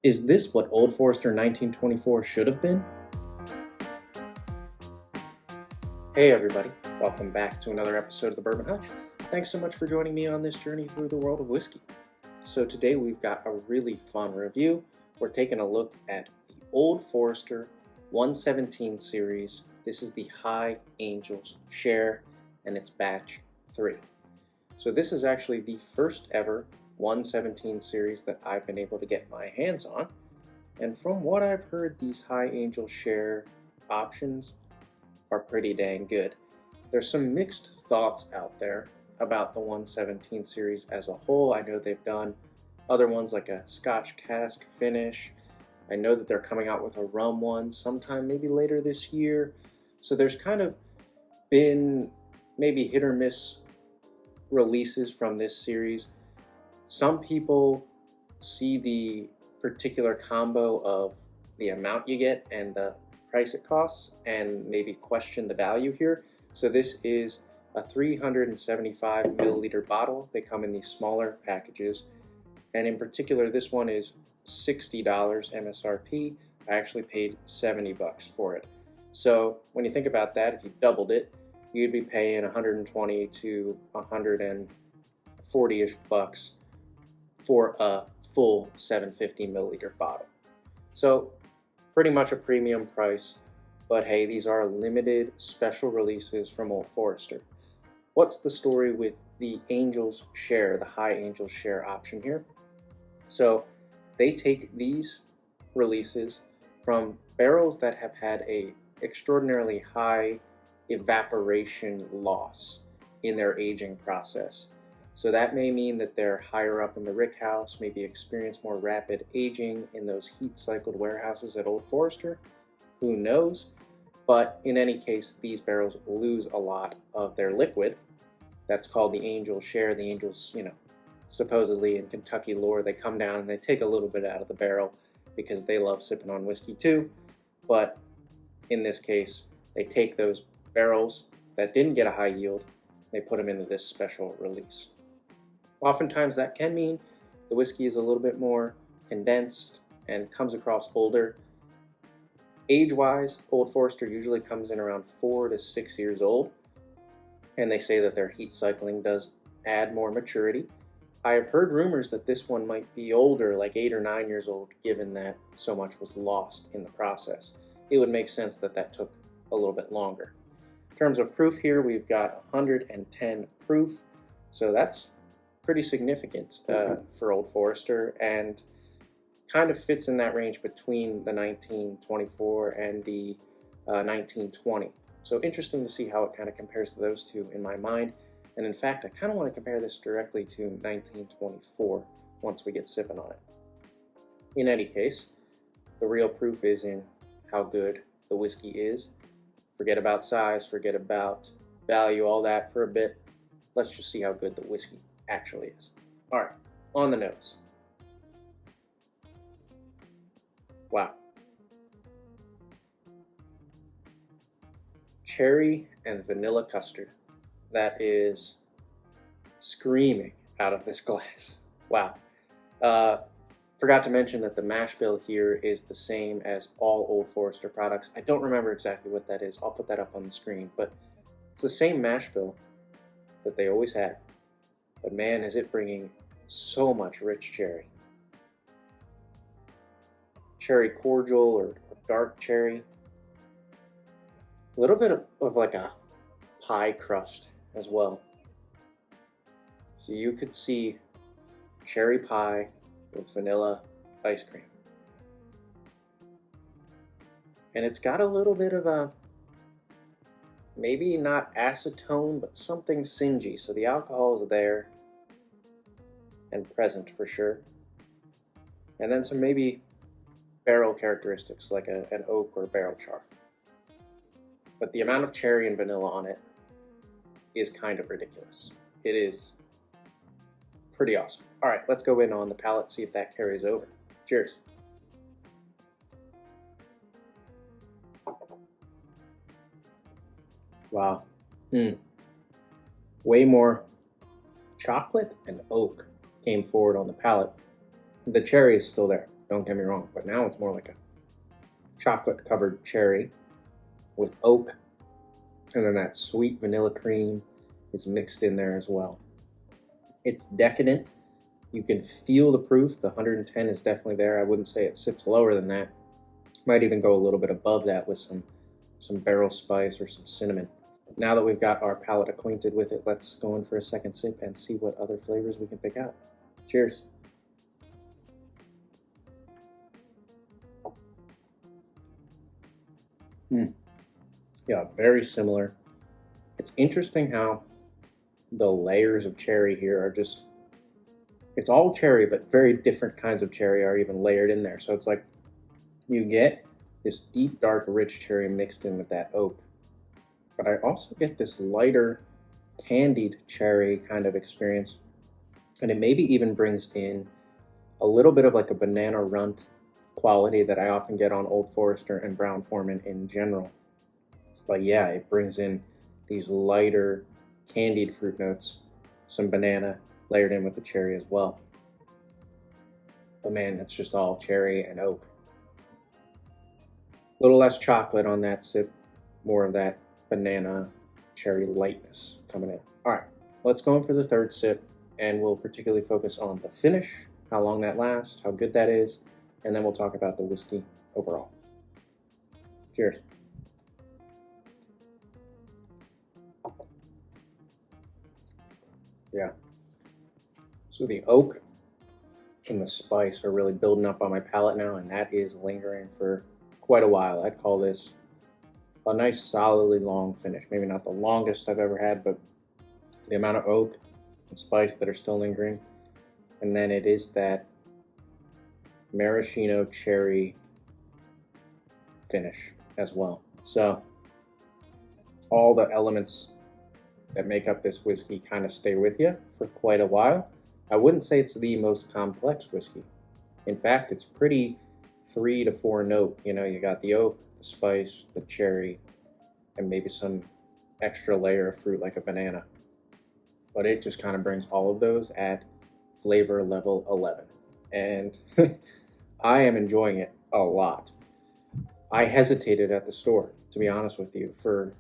Is this what Old Forester 1924 should have been? Hey everybody, welcome back to another episode of the Bourbon Hutch. Thanks so much for joining me on this journey through the world of whiskey. So today we've got a really fun review. We're taking a look at the Old Forester 117 series. This is the High Angels Share, and it's batch 3. So this is actually the first ever 117 series that I've been able to get my hands on. And from what I've heard, these High Angel Share options are pretty dang good. There's some mixed thoughts out there about the 117 series as a whole. I know they've done other ones like a Scotch cask finish. I know that they're coming out with a rum one sometime maybe later this year. So there's kind of been maybe hit or miss releases from this series. Some people see the particular combo of the amount you get and the price it costs and maybe question the value here. So this is a 375 milliliter bottle. They come in these smaller packages, and in particular this one is $60 MSRP. I actually paid $70 for it. So when you think about that, if you doubled it, you'd be paying 120 to 140-ish bucks for a full 750 milliliter bottle. So pretty much a premium price, but hey, these are limited special releases from Old Forester. What's the story with the Angels Share, the High Angels Share option here? So they take these releases from barrels that have had a extraordinarily high evaporation loss in their aging process. So that may mean that they're higher up in the rickhouse, maybe experience more rapid aging in those heat-cycled warehouses at Old Forester. Who knows? But in any case, these barrels lose a lot of their liquid. That's called the Angel Share. The Angels, supposedly in Kentucky lore, they come down and they take a little bit out of the barrel because they love sipping on whiskey too. But in this case, they take those barrels that didn't get a high yield, they put them into this special release. Oftentimes that can mean the whiskey is a little bit more condensed and comes across older. Age-wise, Old Forester usually comes in around 4 to 6 years old, and they say that their heat cycling does add more maturity. I have heard rumors that this one might be older, like 8 or 9 years old, given that so much was lost in the process. It would make sense that that took a little bit longer. In terms of proof here, we've got 110 proof, so that's pretty significant for Old Forester, and kind of fits in that range between the 1924 and the 1920. So interesting to see how it kind of compares to those two in my mind. And in fact, I kind of want to compare this directly to 1924 once we get sipping on it. In any case, the real proof is in how good the whiskey is. Forget about size, forget about value, all that for a bit. Let's just see how good the whiskey actually is. All right, on the nose. Wow. Cherry and vanilla custard. That is screaming out of this glass. Wow. Forgot to mention that the mash bill here is the same as all Old Forester products. I don't remember exactly what that is. I'll put that up on the screen, but it's the same mash bill that they always have. But man, is it bringing so much rich cherry. Cherry cordial or dark cherry. A little bit of like a pie crust as well. So you could see cherry pie with vanilla ice cream. And it's got a little bit of a, maybe not acetone, but something singy. So the alcohol is there and present for sure. And then some maybe barrel characteristics like an oak or barrel char. But the amount of cherry and vanilla on it is kind of ridiculous. It is pretty awesome. All right, let's go in on the palate, see if that carries over. Cheers. Wow. Way more chocolate and oak came forward on the palate. The cherry is still there. don't get me wrong, but now it's more like a chocolate covered cherry with oak, and then that sweet vanilla cream is mixed in there as well. It's decadent. You can feel the proof. The 110 is definitely there. I wouldn't say it sips lower than that. Might even go a little bit above that with some barrel spice or some cinnamon. Now that we've got our palate acquainted with it, let's go in for a second sip and see what other flavors we can pick out. Cheers. Yeah, very similar. It's interesting how the layers of cherry here are just, it's all cherry, but very different kinds of cherry are even layered in there. So it's like you get this deep, dark, rich cherry mixed in with that oak. But I also get this lighter, candied cherry kind of experience. And it maybe even brings in a little bit of like a banana runt quality that I often get on Old Forester and Brown-Forman in general. But yeah, it brings in these lighter, candied fruit notes, some banana layered in with the cherry as well. But man, it's just all cherry and oak. A little less chocolate on that sip, more of that banana cherry lightness coming in. All right, let's go in for the third sip, and we'll particularly focus on the finish, how long that lasts, how good that is, and then we'll talk about the whiskey overall. Cheers. Yeah. So the oak and the spice are really building up on my palate now, and that is lingering for quite a while. I'd call this a nice, solidly long finish. Maybe not the longest I've ever had, but the amount of oak and spice that are still lingering. And then it is that maraschino cherry finish as well. So all the elements that make up this whiskey kind of stay with you for quite a while. I wouldn't say it's the most complex whiskey. In fact, it's pretty 3 to 4 note. You know, you got the oak, the spice, the cherry, and maybe some extra layer of fruit like a banana. But it just kind of brings all of those at flavor level 11. And I am enjoying it a lot. I hesitated at the store, to be honest with you, for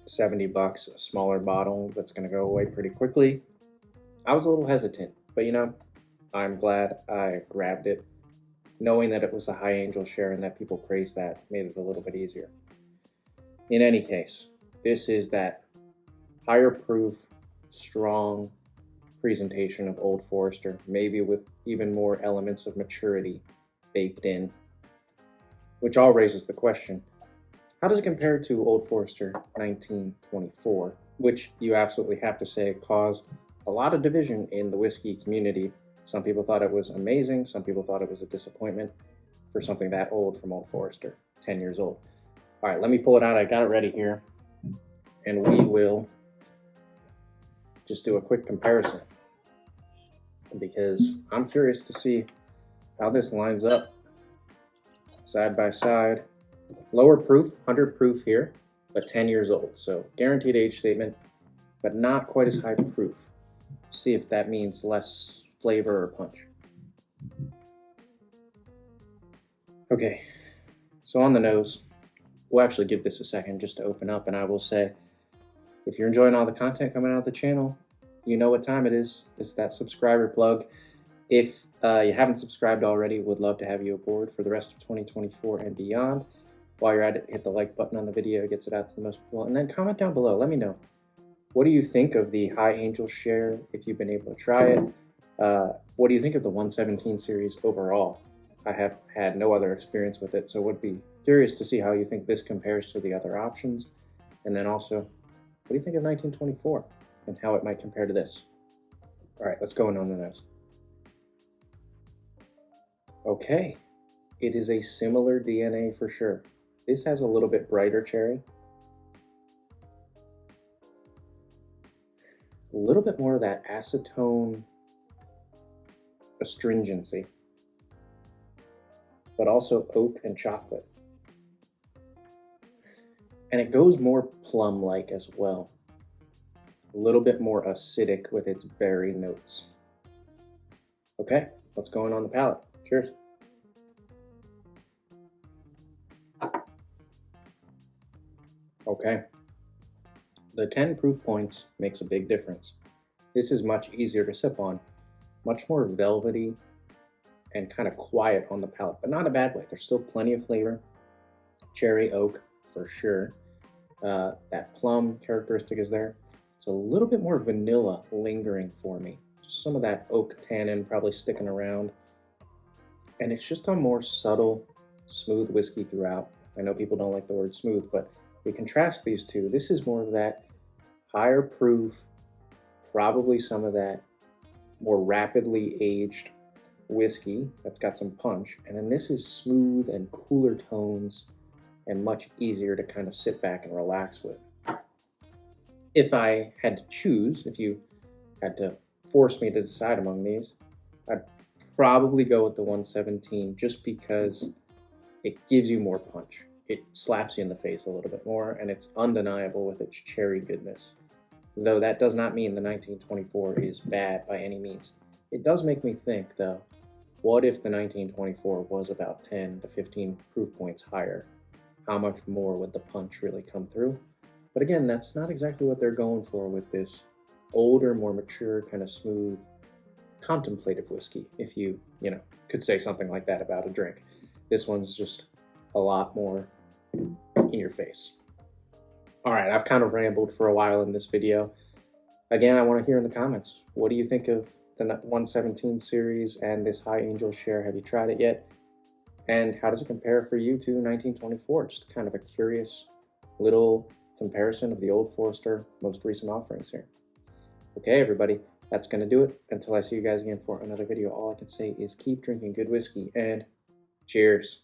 $70, a smaller bottle that's going to go away pretty quickly. I was a little hesitant, but you know, I'm glad I grabbed it. Knowing that it was a high angel share and that people praised that made it a little bit easier. In any case, this is that higher proof, strong presentation of Old Forester, maybe with even more elements of maturity baked in, which all raises the question, how does it compare to Old Forester 1924, which you absolutely have to say caused a lot of division in the whiskey community. Some people thought it was amazing. Some people thought it was a disappointment for something that old from Old Forester, 10 years old. All right, let me pull it out. I got it ready here. And we will just do a quick comparison because I'm curious to see how this lines up side by side. Lower proof, 100 proof here, but 10 years old. So guaranteed age statement, but not quite as high proof. See if that means less flavor or punch. Okay, so on the nose, we'll actually give this a second just to open up, and I will say, if you're enjoying all the content coming out of the channel, you know what time it is. It's that subscriber plug. If you haven't subscribed already, would love to have you aboard for the rest of 2024 and beyond. While you're at it, hit the like button on the video. It gets it out to the most people. And then comment down below. Let me know. What do you think of the High Angel share if you've been able to try it? What do you think of the 117 series overall? I have had no other experience with it, so would be curious to see how you think this compares to the other options. And then also, what do you think of 1924 and how it might compare to this? All right, let's go in on the nose. Okay, it is a similar DNA for sure. This has a little bit brighter cherry. A little bit more of that acetone astringency, but also oak and chocolate. And it goes more plum-like as well. A little bit more acidic with its berry notes. Okay, let's go in on the palate. Cheers. Okay, the 10 proof points makes a big difference. This is much easier to sip on, much more velvety and kind of quiet on the palate, but not in a bad way. There's still plenty of flavor. Cherry, oak, for sure. That plum characteristic is there. It's a little bit more vanilla lingering for me. Just some of that oak tannin probably sticking around. And it's just a more subtle, smooth whiskey throughout. I know people don't like the word smooth, but we contrast these two. This is more of that higher proof, probably some of that more rapidly aged whiskey that's got some punch. And then this is smooth and cooler tones and much easier to kind of sit back and relax with. If I had to choose, if you had to force me to decide among these, I'd probably go with the 117 just because it gives you more punch. It slaps you in the face a little bit more, and it's undeniable with its cherry goodness. Though that does not mean the 1924 is bad by any means. It does make me think, though, what if the 1924 was about 10 to 15 proof points higher? How much more would the punch really come through? But again, that's not exactly what they're going for with this older, more mature, kind of smooth, contemplative whiskey, if you could say something like that about a drink. This one's just a lot more in your face. All right, I've kind of rambled for a while in this video. Again, I want to hear in the comments, what do you think of the 117 series and this High Angel share? Have you tried it yet? And how does it compare for you to 1924? Just kind of a curious little comparison of the Old Forester most recent offerings here. Okay, everybody, that's going to do it. Until I see you guys again for another video, all I can say is keep drinking good whiskey and cheers.